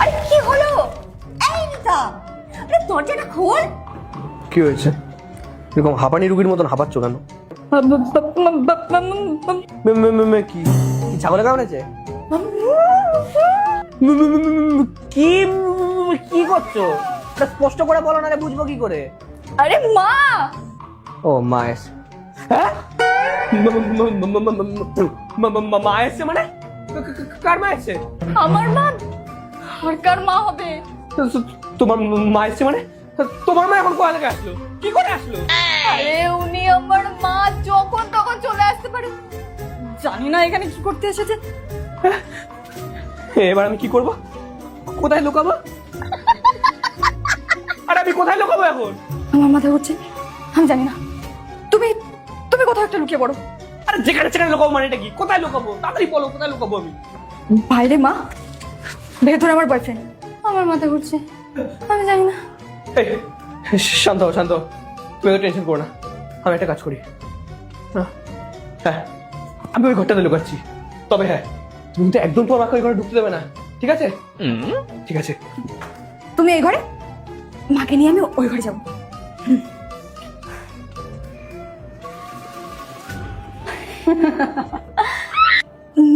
আরে কি হলো? এই রিতা, আরে দরজাটা খোল। কি হয়েছে? এরকম হাঁপানি রুগীর মতন হাঁপাচ্ছ কেন? কি কি ছাগলে কামড়েছে? কি কি করছো? স্পষ্ট করে বলো না, বুঝবো কি করে? আরে মা! ও মা এসে। হ্যাঁ, মা এসে মানে? কার মা এসে? আমার মা। আর কার মা হবে? তোমার মা এসে মানে? তোমার মা এখন কোথা থেকে আসলো? কি করে আসলো? আরে উনি আমার মা, যখন তখন চলে আসতে পারে। জানি না এখানে কি করতে এসেছে। এবার আমি কি করব? কোথায় লুকাবো? আরে আমি কোথায় লুকাবো এখন? আমার মাথা ঘুরছে, আমি জানি না। তুমি তুমি কোথাও একটা লুকিয়ে পড়ো। আরে যেখানে সেখানে লুকাবো মানে এটা কি? কোথায় লুকাবো? তাড়াতাড়ি বলো, কোথায় লুকাবো আমি? বাইরে মা, ভেতরে আমার বয়ফ্রেন্ড। আমার মাথা ঘুরছে, আমি জানি না। এই, শান্ত হও, শান্ত হও। তুমি তো টেনশন করো না, আমি একটা কাজ করি। হ্যাঁ, আমি ওই ঘরটাতে লুকাচ্ছি। তবে হ্যাঁ, তুমি তো একদম তো আমাকে ওই ঘরে ঢুকতে দেবে না, ঠিক আছে? ঠিক আছে। তুমি এই ঘরে, মাকে নিয়ে আমি ওই ঘরে যাবো।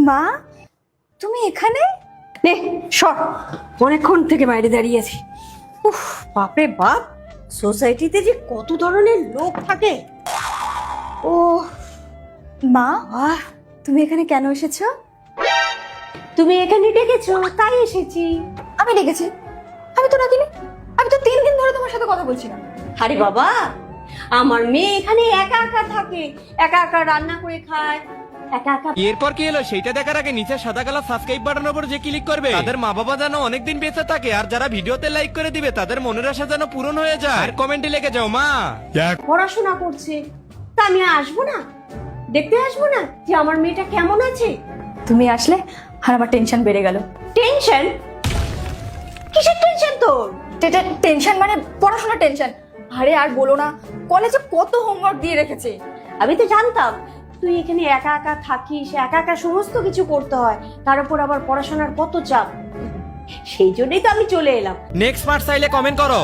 মা, তুমি এখানে? নে সর, অনেকক্ষণ থেকে বাইরে দাঁড়িয়ে আছি। উফ, বাপরে বাপ, সোসাইটিতে যে কত ধরনের লোক থাকে। ও মা, তুমি এখানে কেন এসেছো? তুমি এখানে ডেকেছো তাই এসেছি। আমি ডেকেছি? আমি তো ডাকিনি। আমি তো 3 দিন ধরে তোমার সাথে কথা বলছিলাম। আরে বাবা, আমার মেয়ে এখানে একা একা থাকে, একা একা রান্না করে খায়, একা একা। এরপর কি হলো সেটা দেখার আগে নিচে সাদা কালো সাবস্ক্রাইব বাটনের উপর যে ক্লিক করবে তাদের মা বাবা যেন অনেকদিন বেঁচে থাকে, আর যারা ভিডিওতে লাইক করে দিবে তাদের মনের আশা যেন পূরণ হয়ে যায়। আর কমেন্টে লিখে যাও মা পড়াশোনা করছে, তা আমি আসবো না? দেখতে আসবো না যে আমার মেয়েটা কেমন আছে? তুমি আসলে আর আমার টেনশন বেড়ে গেল। টেনশন? কিসের টেনশন তোর? টেনশন মানে পড়াশোনার টেনশন। আরে আর বলো না, কলেজে কত হোমওয়ার্ক দিয়ে রেখেছে। আমি তো জানতাম তুই এখানে একা একা থাকিস, একা একা সমস্ত কিছু করতে হয়, তার উপর আবার পড়াশোনার কত চাপ। সেই জন্যই তো আমি চলে এলাম। নেক্সট পার্ট চাইলে কমেন্ট করো।